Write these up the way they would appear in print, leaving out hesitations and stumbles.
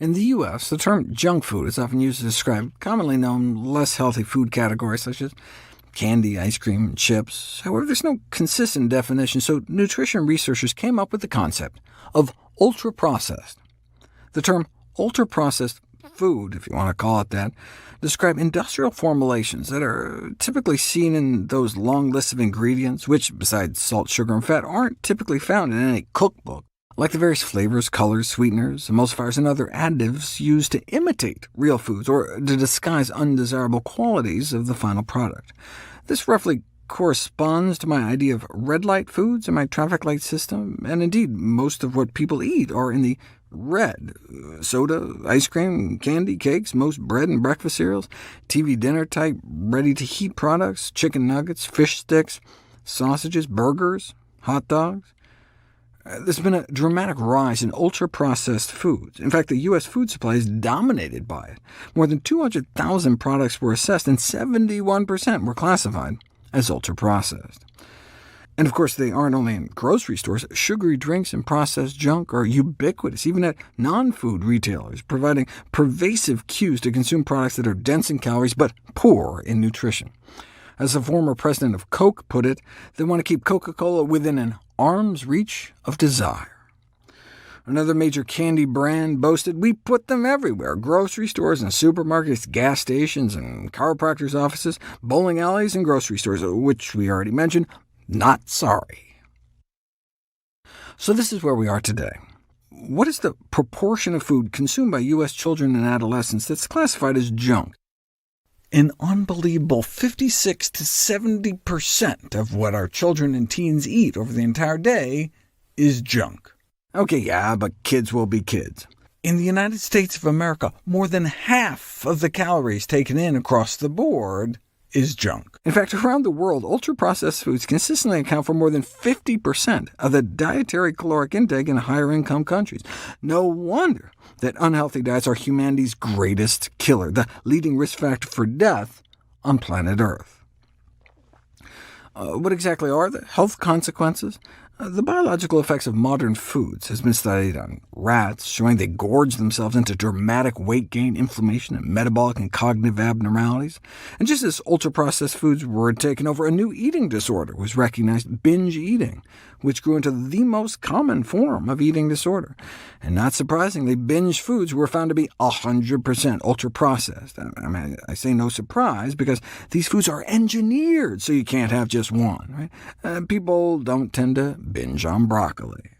In the U.S., the term junk food is often used to describe commonly known, less healthy food categories such as candy, ice cream, and chips. However, there's no consistent definition, so nutrition researchers came up with the concept of ultra-processed. The term ultra-processed food, if you want to call it that, describe industrial formulations that are typically seen in those long lists of ingredients, which, besides salt, sugar, and fat, aren't typically found in any cookbook, like the various flavors, colors, sweeteners, emulsifiers, and other additives used to imitate real foods or to disguise undesirable qualities of the final product. This roughly corresponds to my idea of red light foods in my traffic light system, and indeed most of what people eat are in the red: soda, ice cream, candy, cakes, most bread and breakfast cereals, TV dinner-type ready-to-heat products, chicken nuggets, fish sticks, sausages, burgers, hot dogs. There's been a dramatic rise in ultra-processed foods. In fact, the U.S. food supply is dominated by it. More than 200,000 products were assessed, and 71% were classified as ultra-processed. And of course, they aren't only in grocery stores. Sugary drinks and processed junk are ubiquitous, even at non-food retailers, providing pervasive cues to consume products that are dense in calories but poor in nutrition. As the former president of Coke put it, they want to keep Coca-Cola within an arm's reach of desire. Another major candy brand boasted, "We put them everywhere: grocery stores and supermarkets, gas stations and chiropractors' offices, bowling alleys and grocery stores," which we already mentioned. Not sorry. So this is where we are today. What is the proportion of food consumed by U.S. children and adolescents that's classified as junk? An unbelievable 56 to 70% of what our children and teens eat over the entire day is junk. OK, yeah, but kids will be kids. In the United States of America, more than half of the calories taken in across the board is junk. In fact, around the world, ultra-processed foods consistently account for more than 50% of the dietary caloric intake in higher-income countries. No wonder that unhealthy diets are humanity's greatest killer, the leading risk factor for death on planet Earth. What exactly are the health consequences? The biological effects of modern foods has been studied on rats, showing they gorge themselves into dramatic weight gain, inflammation, and metabolic and cognitive abnormalities. And just as ultra-processed foods were taken over, a new eating disorder was recognized: binge eating, which grew into the most common form of eating disorder. And not surprisingly, binge foods were found to be 100% ultra-processed. I say no surprise, because these foods are engineered so you can't have just one. Right? People don't tend to binge on broccoli.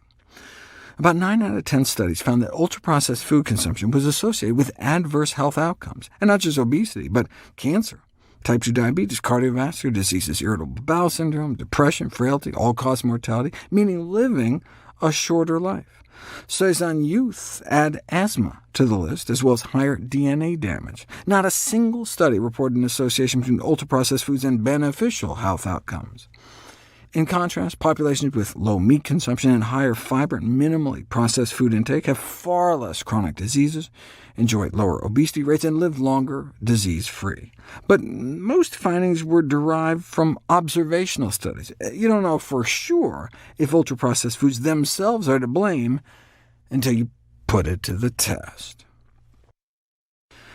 About 9 out of 10 studies found that ultra-processed food consumption was associated with adverse health outcomes, and not just obesity, but cancer, type 2 diabetes, cardiovascular diseases, irritable bowel syndrome, depression, frailty, all-cause mortality, meaning living a shorter life. Studies on youth add asthma to the list, as well as higher DNA damage. Not a single study reported an association between ultra-processed foods and beneficial health outcomes. In contrast, populations with low meat consumption and higher fiber and minimally processed food intake have far less chronic diseases, enjoy lower obesity rates, and live longer disease-free. But most findings were derived from observational studies. You don't know for sure if ultra-processed foods themselves are to blame until you put it to the test.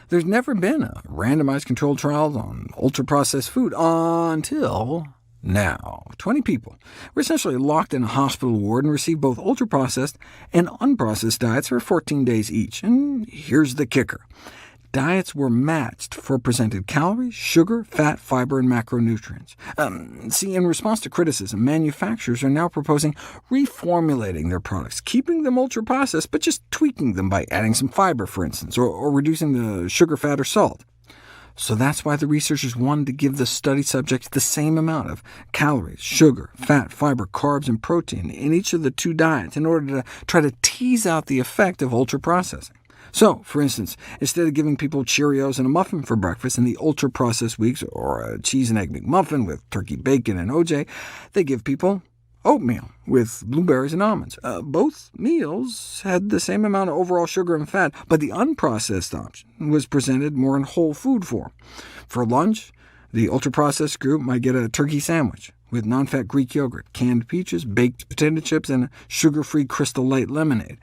There's never been a randomized controlled trial on ultra-processed food until now. 20 people were essentially locked in a hospital ward and received both ultra-processed and unprocessed diets for 14 days each. And here's the kicker. Diets were matched for presented calories, sugar, fat, fiber, and macronutrients. See, in response to criticism, manufacturers are now proposing reformulating their products, keeping them ultra-processed, but just tweaking them by adding some fiber, for instance, or reducing the sugar, fat, or salt. So that's why the researchers wanted to give the study subjects the same amount of calories, sugar, fat, fiber, carbs, and protein in each of the two diets in order to try to tease out the effect of ultra-processing. So, for instance, instead of giving people Cheerios and a muffin for breakfast in the ultra-processed weeks, or a cheese and egg McMuffin with turkey bacon and OJ, they give people oatmeal with blueberries and almonds. Both meals had the same amount of overall sugar and fat, but the unprocessed option was presented more in whole food form. For lunch, the ultra-processed group might get a turkey sandwich with non-fat Greek yogurt, canned peaches, baked potato chips, and a sugar-free Crystal Light lemonade,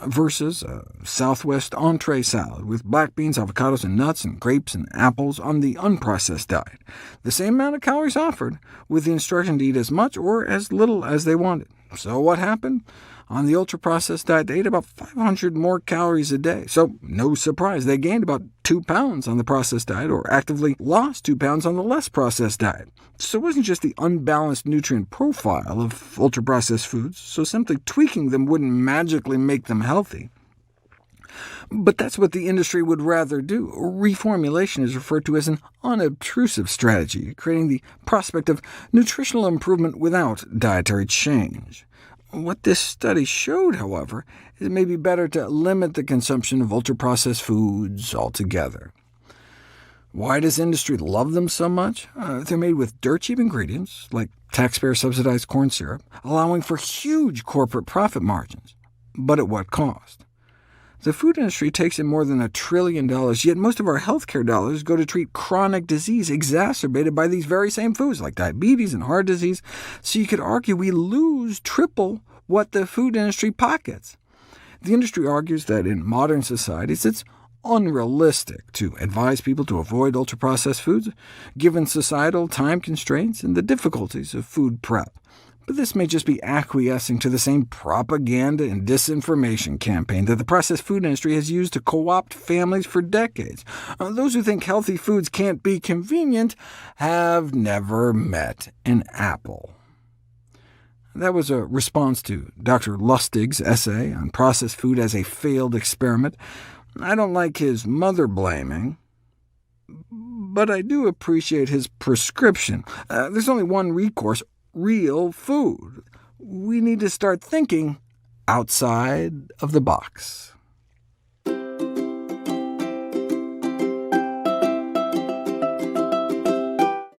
versus a Southwest entree salad with black beans, avocados, and nuts, and grapes and apples on the unprocessed diet. The same amount of calories offered, with the instruction to eat as much or as little as they wanted. So what happened? On the ultra-processed diet, they ate about 500 more calories a day, so no surprise they gained about 2 pounds on the processed diet, or actively lost 2 pounds on the less processed diet. So it wasn't just the unbalanced nutrient profile of ultra-processed foods, so simply tweaking them wouldn't magically make them healthy. But that's what the industry would rather do. Reformulation is referred to as an unobtrusive strategy, creating the prospect of nutritional improvement without dietary change. What this study showed, however, is it may be better to limit the consumption of ultra-processed foods altogether. Why does industry love them so much? They're made with dirt-cheap ingredients, like taxpayer-subsidized corn syrup, allowing for huge corporate profit margins. But at what cost? The food industry takes in more than $1 trillion, yet most of our healthcare dollars go to treat chronic disease exacerbated by these very same foods, like diabetes and heart disease, so you could argue we lose triple what the food industry pockets. The industry argues that in modern societies it's unrealistic to advise people to avoid ultra-processed foods, given societal time constraints and the difficulties of food prep. But this may just be acquiescing to the same propaganda and disinformation campaign that the processed food industry has used to co-opt families for decades. Those who think healthy foods can't be convenient have never met an apple. That was a response to Dr. Lustig's essay on processed food as a failed experiment. I don't like his mother-blaming, but I do appreciate his prescription. There's only one recourse: real food. We need to start thinking outside of the box.